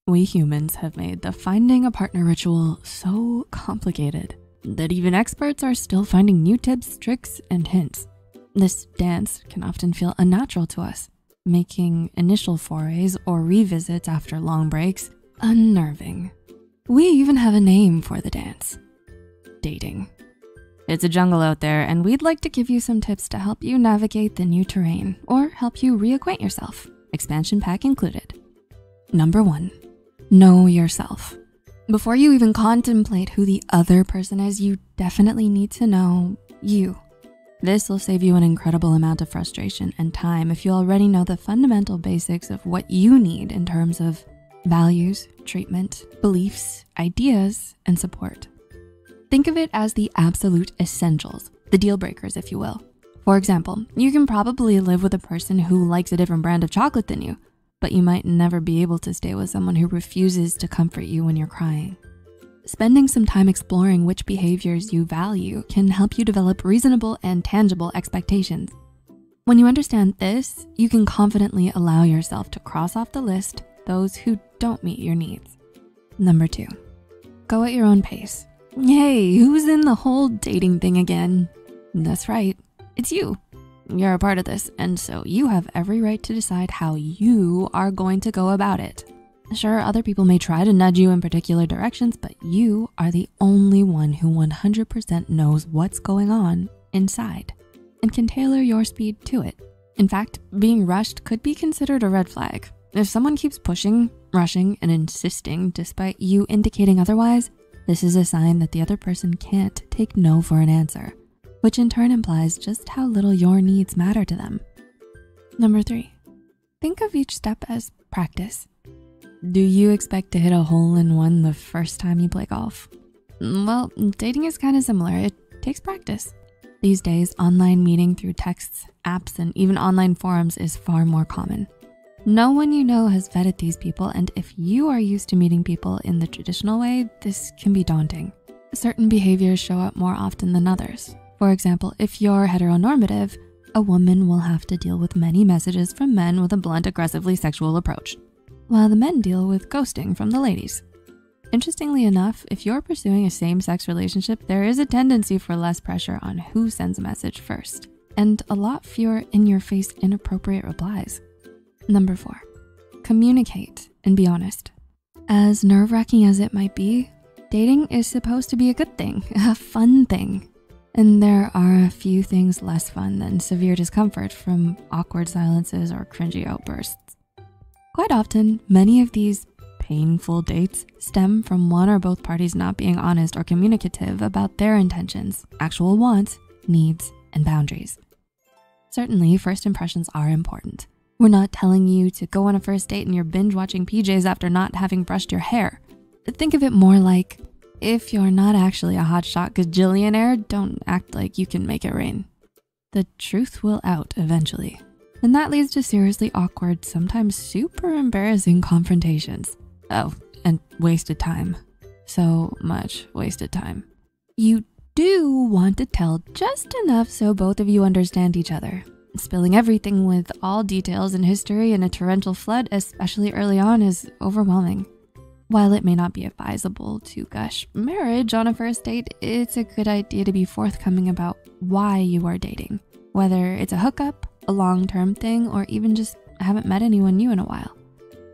We humans have made the finding a partner ritual so complicated that even experts are still finding new tips, tricks, and hints. This dance can often feel unnatural to us, making initial forays or revisits after long breaks unnerving. We even have a name for the dance: dating. It's a jungle out there, and we'd like to give you some tips to help you navigate the new terrain or help you reacquaint yourself, expansion pack included. Number 1, know yourself. Before you even contemplate who the other person is, you definitely need to know you. This will save you an incredible amount of frustration and time if you already know the fundamental basics of what you need in terms of values, treatment, beliefs, ideas, and support. Think of it as the absolute essentials, the deal breakers, if you will. For example, you can probably live with a person who likes a different brand of chocolate than you, but you might never be able to stay with someone who refuses to comfort you when you're crying. Spending some time exploring which behaviors you value can help you develop reasonable and tangible expectations. When you understand this, you can confidently allow yourself to cross off the list those who don't meet your needs. Number 2, go at your own pace. Hey, who's in the whole dating thing again? That's right, it's you. You're a part of this, and so you have every right to decide how you are going to go about it. Sure, other people may try to nudge you in particular directions, but you are the only one who 100% knows what's going on inside and can tailor your speed to it. In fact, being rushed could be considered a red flag. If someone keeps pushing, rushing, and insisting despite you indicating otherwise, this is a sign that the other person can't take no for an answer, which in turn implies just how little your needs matter to them. Number 3, think of each step as practice. Do you expect to hit a hole-in-one the first time you play golf? Well, dating is kind of similar. It takes practice. These days, online meeting through texts, apps, and even online forums is far more common. No one you know has vetted these people, and if you are used to meeting people in the traditional way, this can be daunting. Certain behaviors show up more often than others. For example, if you're heteronormative, a woman will have to deal with many messages from men with a blunt, aggressively sexual approach, while the men deal with ghosting from the ladies. Interestingly enough, if you're pursuing a same-sex relationship, there is a tendency for less pressure on who sends a message first, and a lot fewer in-your-face inappropriate replies. Number 4, communicate and be honest. As nerve-wracking as it might be, dating is supposed to be a good thing, a fun thing. And there are a few things less fun than severe discomfort from awkward silences or cringy outbursts. Quite often, many of these painful dates stem from one or both parties not being honest or communicative about their intentions, actual wants, needs, and boundaries. Certainly, first impressions are important. We're not telling you to go on a first date and you're binge watching PJs after not having brushed your hair. Think of it more like, if you're not actually a hotshot gajillionaire, don't act like you can make it rain. The truth will out eventually. And that leads to seriously awkward, sometimes super embarrassing confrontations. Oh, and wasted time. So much wasted time. You do want to tell just enough so both of you understand each other. Spilling everything with all details and history in a torrential flood, especially early on, is overwhelming. While it may not be advisable to gush marriage on a first date, it's a good idea to be forthcoming about why you are dating, whether it's a hookup, a long-term thing, or even just haven't met anyone new in a while.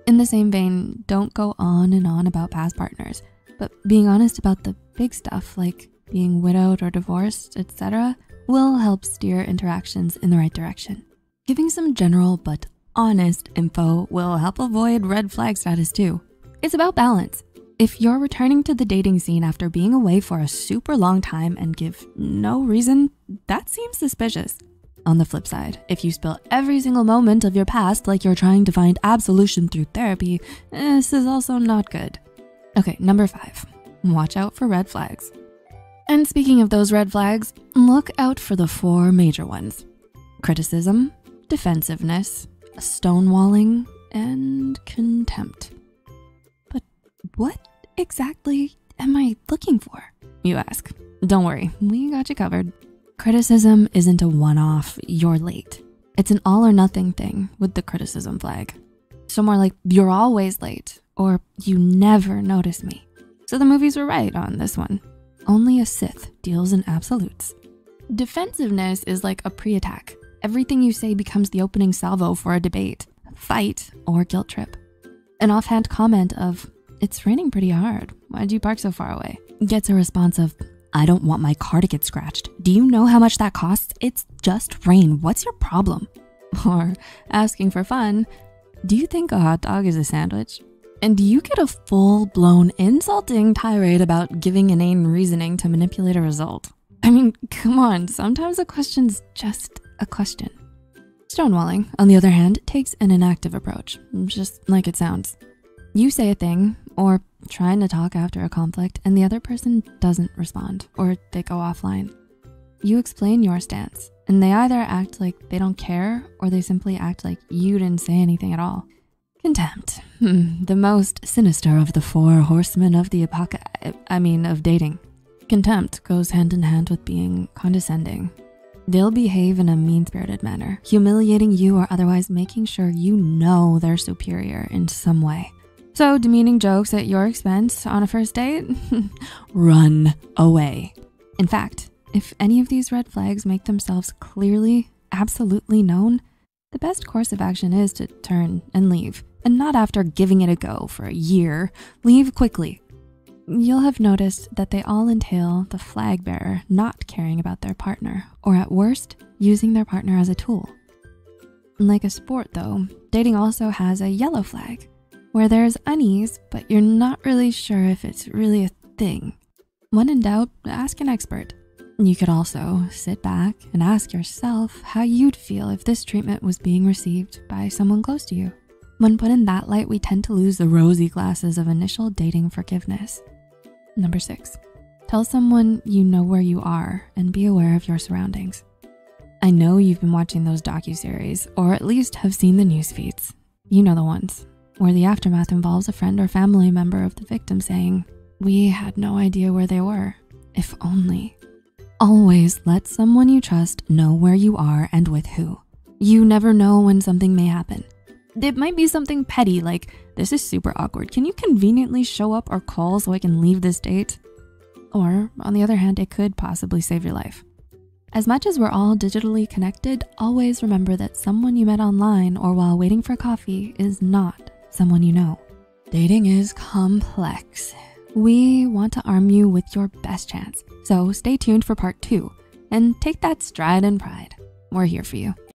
In the same vein, don't go on and on about past partners, but being honest about the big stuff like being widowed or divorced, etc., will help steer interactions in the right direction. Giving some general but honest info will help avoid red flag status too. It's about balance. If you're returning to the dating scene after being away for a super long time and give no reason, that seems suspicious. On the flip side, if you spill every single moment of your past like you're trying to find absolution through therapy, this is also not good. Okay, number 5, watch out for red flags. And speaking of those red flags, look out for the 4 major ones: criticism, defensiveness, stonewalling, and contempt. But what exactly am I looking for, you ask? Don't worry, we got you covered. Criticism isn't a one-off, you're late. It's an all or nothing thing with the criticism flag. So more like, you're always late, or you never notice me. So the movies were right on this one. Only a Sith deals in absolutes. Defensiveness is like a pre-attack. Everything you say becomes the opening salvo for a debate, fight, or guilt trip. An offhand comment of, "It's raining pretty hard. Why'd you park so far away?" gets a response of, "I don't want my car to get scratched. Do you know how much that costs? It's just rain. What's your problem?" Or asking for fun, "Do you think a hot dog is a sandwich?" And you get a full-blown insulting tirade about giving inane reasoning to manipulate a result. I mean, come on, sometimes a question's just a question. Stonewalling, on the other hand, takes an inactive approach, just like it sounds. You say a thing, or trying to talk after a conflict, and the other person doesn't respond, or they go offline. You explain your stance, and they either act like they don't care, or they simply act like you didn't say anything at all. Contempt, the most sinister of the four horsemen of the of dating. Contempt goes hand in hand with being condescending. They'll behave in a mean-spirited manner, humiliating you or otherwise making sure you know they're superior in some way. So demeaning jokes at your expense on a first date? Run away. In fact, if any of these red flags make themselves clearly, absolutely known, the best course of action is to turn and leave, and not after giving it a go for a year. Leave quickly. You'll have noticed that they all entail the flag bearer not caring about their partner, or at worst, using their partner as a tool. Like a sport though, dating also has a yellow flag, where there's unease, but you're not really sure if it's really a thing. When in doubt, ask an expert. You could also sit back and ask yourself how you'd feel if this treatment was being received by someone close to you. When put in that light, we tend to lose the rosy glasses of initial dating forgiveness. Number 6, tell someone you know where you are and be aware of your surroundings. I know you've been watching those docuseries, or at least have seen the news feeds. You know the ones where the aftermath involves a friend or family member of the victim saying, "We had no idea where they were. If only." Always let someone you trust know where you are and with who. You never know when something may happen. It might be something petty like, "This is super awkward. Can you conveniently show up or call so I can leave this date?" Or on the other hand, it could possibly save your life. As much as we're all digitally connected, always remember that someone you met online or while waiting for coffee is not someone you know. Dating is complex. We want to arm you with your best chance. So stay tuned for part 2 and take that stride and pride. We're here for you.